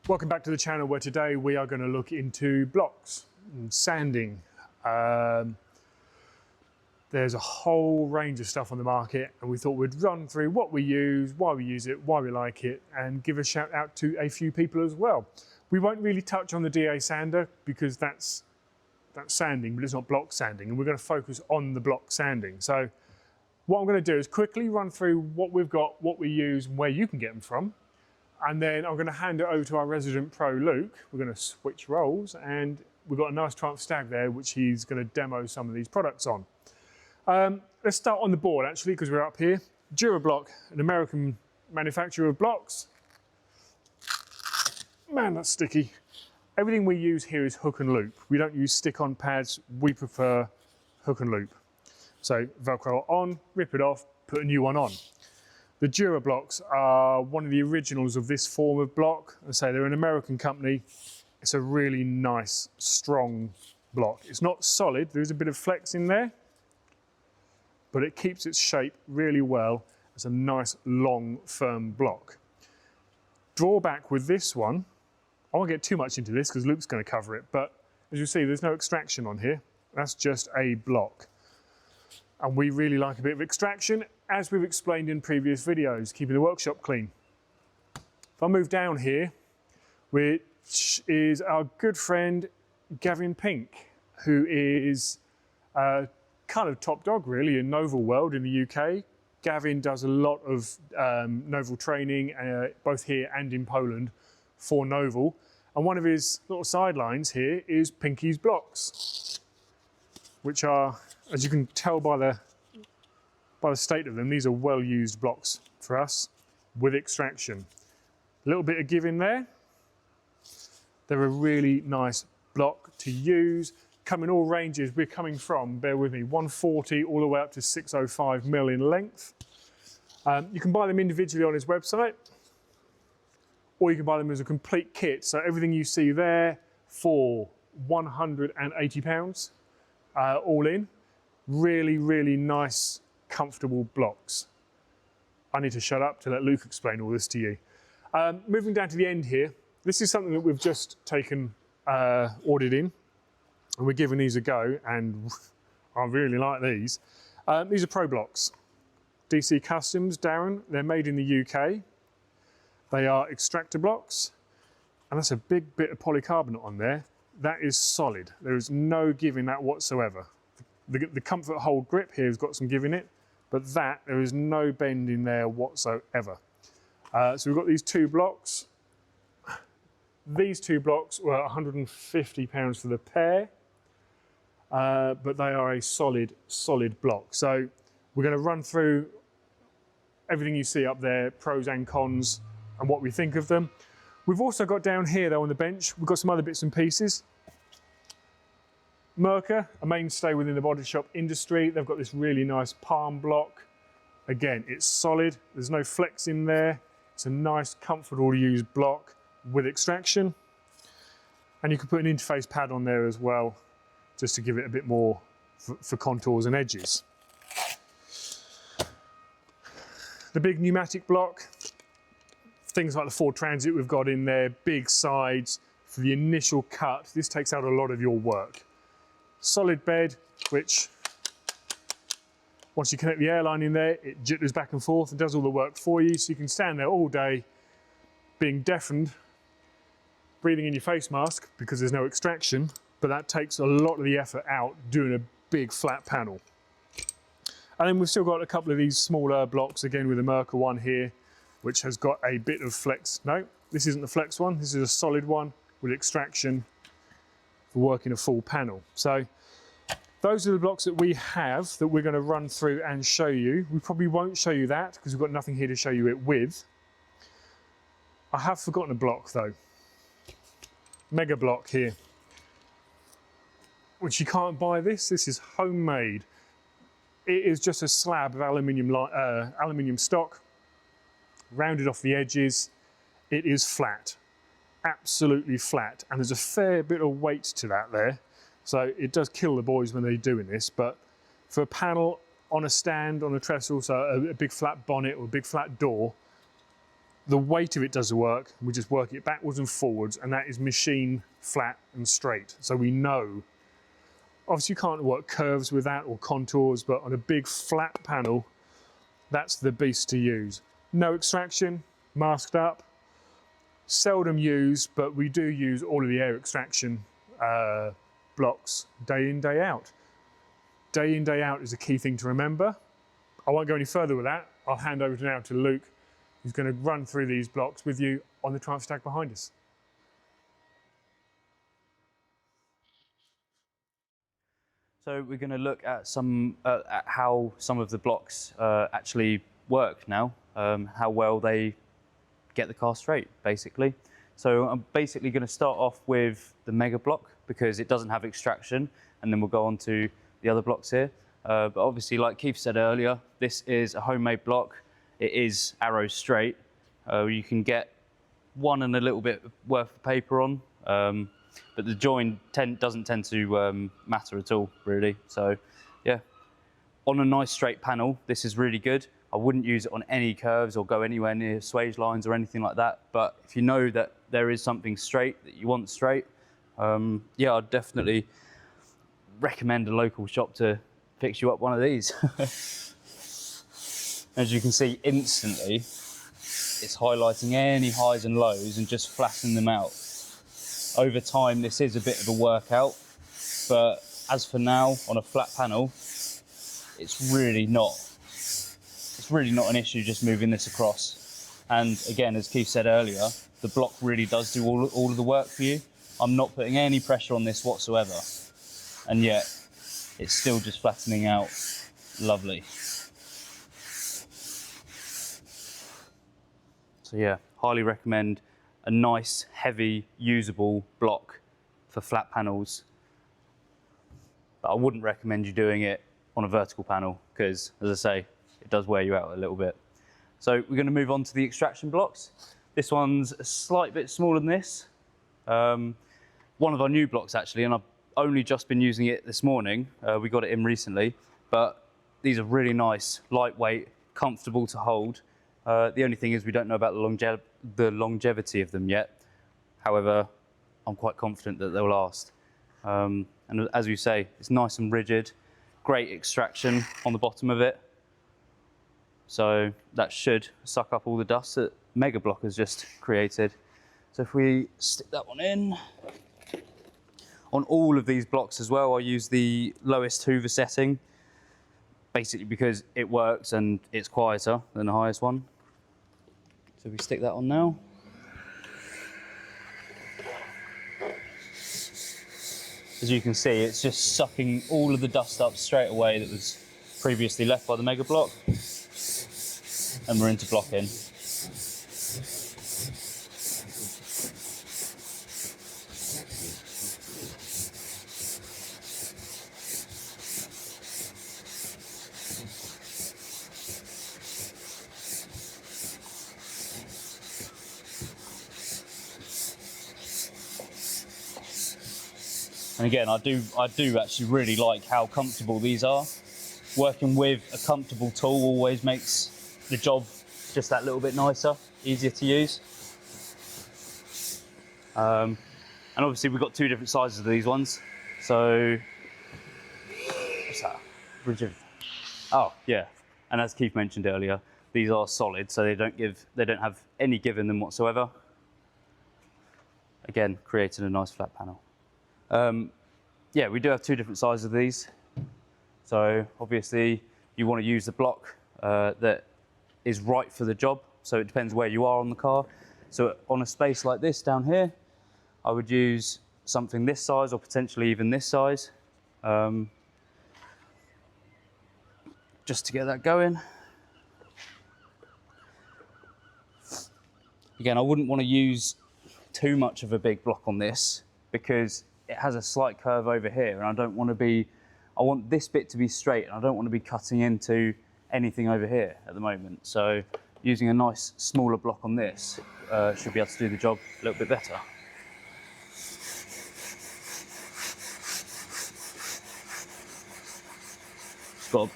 Welcome back to the channel, where today we are going to look into blocks and sanding. There's a whole range of stuff on the market, and we thought we'd run through what we use, why we use it, why we like it, and give a shout out to a few people as well. We won't really touch on the DA sander because that's sanding, but it's not block sanding, and we're going to focus on the block sanding. So what I'm going to do is quickly run through what we've got, what we use, and where you can get them from. And then I'm going to hand it over to our resident pro, Luke. We're going to switch roles, and we've got a nice Triumph Stag there, which he's going to demo some of these products on. Let's start on the board, actually, because we're up here. Durablock, an American manufacturer of blocks. Man, that's sticky. Everything we use here is hook and loop. We don't use stick-on pads. We prefer hook and loop. So Velcro on, rip it off, put a new one on. The Durablocks are one of the originals of this form of block. I say they're an American company. It's a really nice, strong block. It's not solid, there's a bit of flex in there, but it keeps its shape really well. It's a nice, long, firm block. Drawback with this one, I won't get too much into this because Luke's going to cover it, but as you see, there's no extraction on here. That's just a block. And we really like a bit of extraction, as we've explained in previous videos, keeping the workshop clean. If I move down here, which is our good friend Gavin Pink, who is kind of top dog really in Noval world in the UK. Gavin does a lot of Noval training, both here and in Poland for Noval. And one of his little sidelines here is Pinky's Blocks, which are, as you can tell by the state of them, these are well-used blocks for us with extraction. A little bit of give in there. They're a really nice block to use. Come in all ranges. We're coming from, bear with me, 140 all the way up to 605 mil in length. You can buy them individually on his website, or you can buy them as a complete kit. So everything you see there for £180 all in. Really, really nice, comfortable blocks. I need to shut up to let Luke explain all this to you. Moving down to the end here, this is something that we've just taken, ordered in, and we're giving these a go, and I really like these. These are Pro Blocks. DC Customs, Darren, they're made in the UK. They are extractor blocks, and that's a big bit of polycarbonate on there. That is solid. There is no give in that whatsoever. The Comfort Hold grip here has got some give in it, but there is no bend in there whatsoever. So we've got these two blocks. These two blocks were £150 for the pair, but they are a solid block. So we're going to run through everything you see up there, pros and cons, and what we think of them. We've also got down here though on the bench, we've got some other bits and pieces. Mirka, a mainstay within the body shop industry. They've got this really nice palm block. Again, it's solid. There's no flex in there. It's a nice, comfortable to use block with extraction. And you can put an interface pad on there as well, just to give it a bit more for contours and edges. The big pneumatic block, things like the Ford Transit we've got in there, big sides for the initial cut. This takes out a lot of your work. Solid bed, which once you connect the airline in there, it jitters back and forth and does all the work for you, so you can stand there all day being deafened, breathing in your face mask because there's no extraction, but that takes a lot of the effort out doing a big flat panel. And then we've still got a couple of these smaller blocks, again with a Mirka one here, which has got a bit of flex. No, this isn't the flex one, this is a solid one with extraction for working a full panel. So those are the blocks that we have that we're going to run through and show you. We probably won't show you that because we've got nothing here to show you it with. I have forgotten a block though. Mega block here, which you can't buy this is homemade. It is just a slab of aluminium stock, rounded off the edges. It is flat. Absolutely flat, and there's a fair bit of weight to that there, so it does kill the boys when they're doing this. But for a panel on a stand on a trestle, so a big flat bonnet or a big flat door, the weight of it does the work. We just work it backwards and forwards, and that is machine flat and straight. So we know, obviously you can't work curves with that or contours, but on a big flat panel, that's the beast to use. No extraction, masked up, seldom used, but we do use all of the air extraction blocks day in, day out. Day in, day out is a key thing to remember. I won't go any further with that. I'll hand over now to Luke, who's going to run through these blocks with you on the transfer stack behind us. So we're going to look at at how some of the blocks actually work now, how well they get the car straight, basically. So I'm basically going to start off with the Mega block because it doesn't have extraction, and then we'll go on to the other blocks here. But obviously, like Keith said earlier, this is a homemade block. It is arrow straight. You can get one and a little bit worth of paper on, but the join doesn't tend to matter at all, really. So, yeah, on a nice straight panel, this is really good. I wouldn't use it on any curves or go anywhere near swage lines or anything like that. But if you know that there is something straight that you want straight, yeah, I'd definitely recommend a local shop to fix you up one of these. As you can see instantly, it's highlighting any highs and lows and just flattening them out. Over time, this is a bit of a workout, but as for now, on a flat panel, it's really not an issue just moving this across. And again, as Keith said earlier, the block really does do all of the work for you. I'm not putting any pressure on this whatsoever, and yet it's still just flattening out lovely. So yeah, highly recommend a nice, heavy, usable block for flat panels. But I wouldn't recommend you doing it on a vertical panel because, as I say, it does wear you out a little bit. So we're going to move on to the extraction blocks. This one's a slight bit smaller than this. One of our new blocks actually, and I've only just been using it this morning. We got it in recently, but these are really nice, lightweight, comfortable to hold. The only thing is we don't know about the longevity of them yet. However, I'm quite confident that they'll last. And as you say, it's nice and rigid, great extraction on the bottom of it. So that should suck up all the dust that Mega Block has just created. So if we stick that one in, on all of these blocks as well, I use the lowest Hoover setting, basically because it works and it's quieter than the highest one. So we stick that on now. As you can see, it's just sucking all of the dust up straight away that was previously left by the Mega Block. And we're into blocking. And again, I do actually really like how comfortable these are. Working with a comfortable tool always makes the job just that little bit nicer, easier to use. And obviously we've got two different sizes of these ones. So, what's that? Rigid. Oh, yeah. And as Keith mentioned earlier, these are solid, so they don't have any give in them whatsoever. Again, creating a nice flat panel. Yeah, we do have two different sizes of these. So obviously you want to use the block that is right for the job. So it depends where you are on the car. So on a space like this down here, I would use something this size or potentially even this size. Just to get that going. Again, I wouldn't want to use too much of a big block on this because it has a slight curve over here and I don't want to be, I want this bit to be straight and I don't want to be cutting into anything over here at the moment. So using a nice smaller block on this should be able to do the job a little bit better. It's got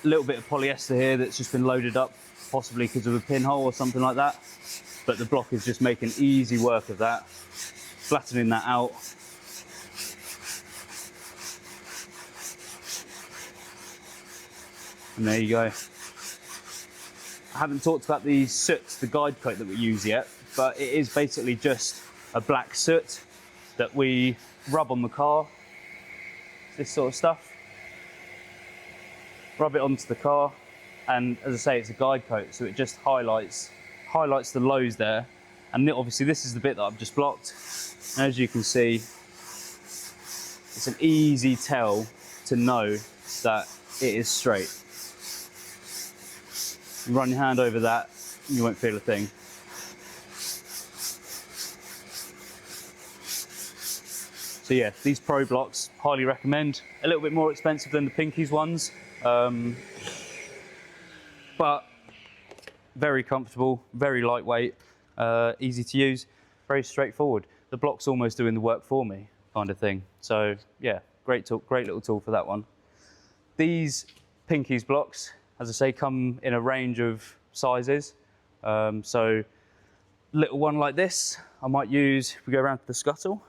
a little bit of polyester here that's just been loaded up possibly because of a pinhole or something like that. But the block is just making easy work of that, flattening that out. And there you go. I haven't talked about the soot, the guide coat that we use yet, but it is basically just a black soot that we rub on the car, this sort of stuff. Rub it onto the car, and as I say, it's a guide coat, so it just highlights the lows there. And obviously this is the bit that I've just blocked. And as you can see, it's an easy tell to know that it is straight. You run your hand over that, and you won't feel a thing. So yeah, these Pro blocks, highly recommend. A little bit more expensive than the Pinkies ones, but very comfortable, very lightweight, easy to use, very straightforward. The block's almost doing the work for me, kind of thing. So yeah, great little tool for that one. These Pinkies blocks, as I say, come in a range of sizes. So little one like this, I might use, if we go around to the scuttle,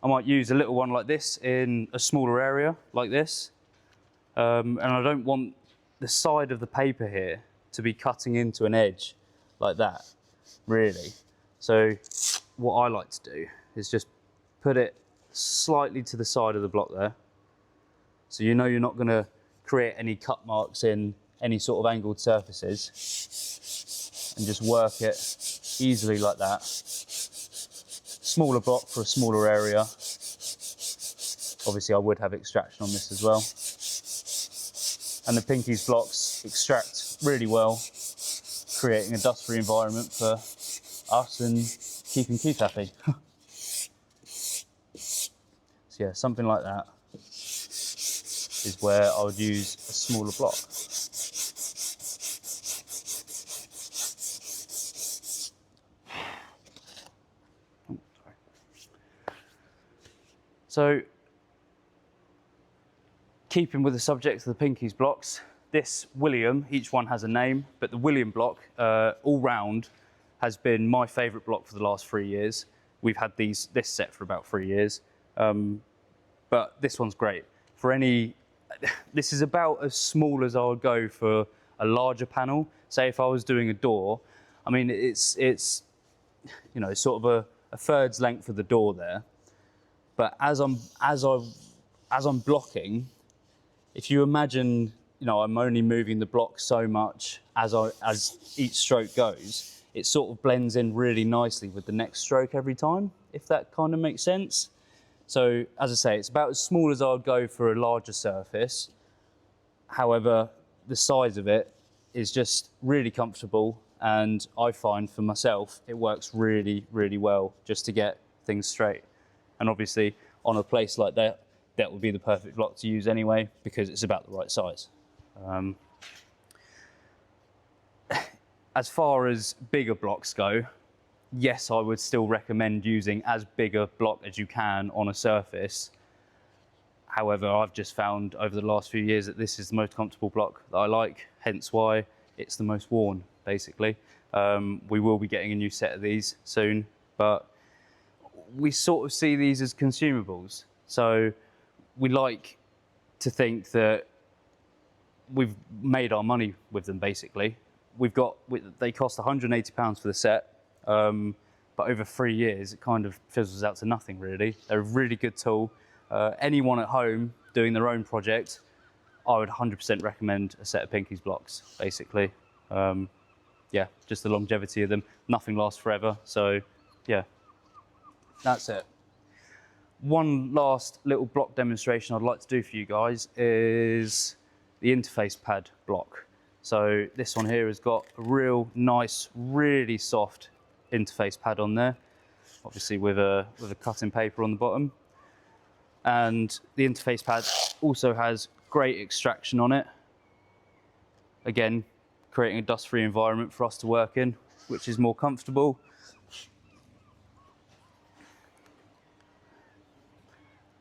I might use a little one like this in a smaller area like this. And I don't want the side of the paper here to be cutting into an edge like that, really. So what I like to do is just put it slightly to the side of the block there. So you know you're not gonna create any cut marks in any sort of angled surfaces, and just work it easily like that. Smaller block for a smaller area. Obviously I would have extraction on this as well. And the Pinkies blocks extract really well, creating a dust-free environment for us and keeping Keith happy. So yeah, something like that is where I would use a smaller block. So, keeping with the subject of the Pinkies blocks, this William, each one has a name, but the William block, all round, has been my favourite block for the last 3 years. We've had this set for about 3 years, but this one's great. This is about as small as I would go for a larger panel. Say if I was doing a door, I mean, it's you know, sort of a third's length of the door there. But as I'm blocking, if you imagine, you know, I'm only moving the block so much as each stroke goes, it sort of blends in really nicely with the next stroke every time, if that kind of makes sense. So as I say, it's about as small as I would go for a larger surface. However, the size of it is just really comfortable, and I find for myself, it works really, really well just to get things straight. And obviously on a place like that, that would be the perfect block to use anyway, because it's about the right size. As far as bigger blocks go, yes, I would still recommend using as big a block as you can on a surface. However, I've just found over the last few years that this is the most comfortable block that I like, hence why it's the most worn, basically. We will be getting a new set of these soon, but we sort of see these as consumables. So we like to think that we've made our money with them, basically. They cost £180 for the set, but over 3 years, it kind of fizzles out to nothing, really. They're a really good tool. Anyone at home doing their own project, I would 100% recommend a set of Pinkies blocks, basically. Yeah, just the longevity of them. Nothing lasts forever, so yeah, that's it. One last little block demonstration I'd like to do for you guys is the interface pad block. So this one here has got a real nice, really soft interface pad on there, obviously with a cutting paper on the bottom. And the interface pad also has great extraction on it. Again, creating a dust-free environment for us to work in, which is more comfortable.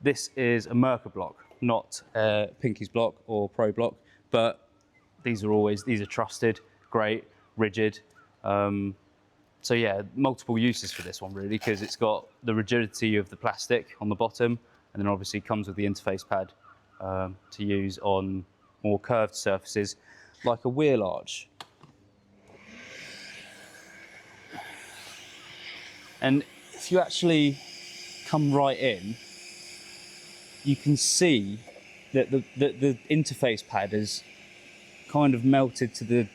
This is a Mirka block, not a Pinkies block or Pro block, but these are trusted, great, rigid. So yeah, multiple uses for this one really, because it's got the rigidity of the plastic on the bottom, and then obviously comes with the interface pad to use on more curved surfaces, like a wheel arch. And if you actually come right in, you can see that the interface pad has kind of melted to the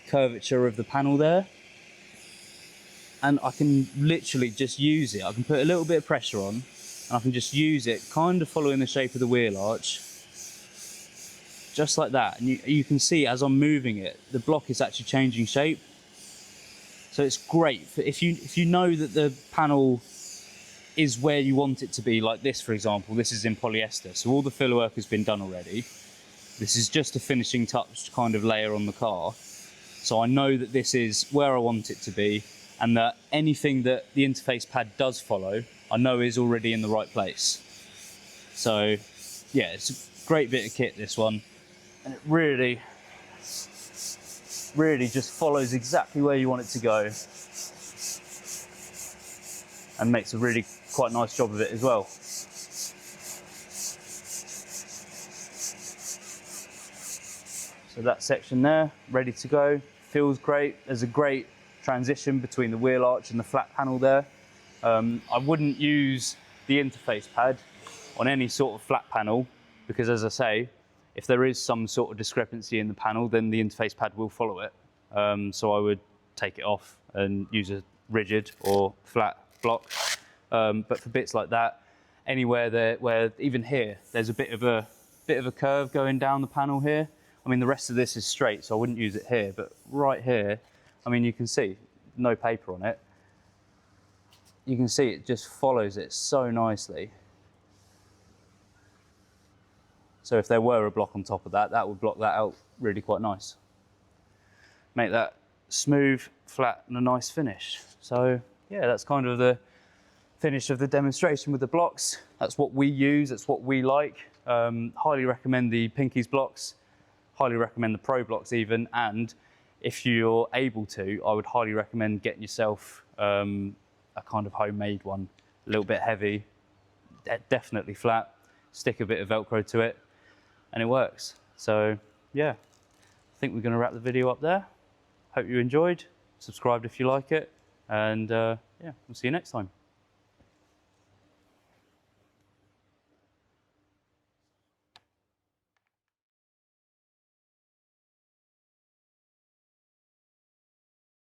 curvature of the panel there. And I can literally just use it. I can put a little bit of pressure on, and I can just use it kind of following the shape of the wheel arch, just like that. And you can see as I'm moving it, the block is actually changing shape. So it's great for if you know that the panel is where you want it to be, like this for example. This is in polyester, so all the filler work has been done already. This is just a finishing touch kind of layer on the car. So I know that this is where I want it to be, and that anything that the interface pad does follow, I know is already in the right place. So yeah, it's a great bit of kit, this one, and it really just follows exactly where you want it to go, and makes a really quite nice job of it as well. So that section there, ready to go, feels great. There's a great transition between the wheel arch and the flat panel there. I wouldn't use the interface pad on any sort of flat panel, because as I say, if there is some sort of discrepancy in the panel, then the interface pad will follow it. So I would take it off and use a rigid or flat block. But for bits like that, anywhere there where even here, there's a bit of a curve going down the panel here. I mean, the rest of this is straight, so I wouldn't use it here, but right here, I mean, you can see no paper on it. You can see it just follows it so nicely. So if there were a block on top of that, that would block that out really quite nice. Make that smooth, flat, and a nice finish. So yeah, that's kind of the finish of the demonstration with the blocks. That's what we use, that's what we like. Highly recommend the Pinkies blocks, highly recommend the Pro blocks even, and if you're able to, I would highly recommend getting yourself a kind of homemade one. A little bit heavy, definitely flat, stick a bit of Velcro to it, and it works. So yeah, I think we're going to wrap the video up there. Hope you enjoyed, subscribe if you like it, and yeah, we'll see you next time.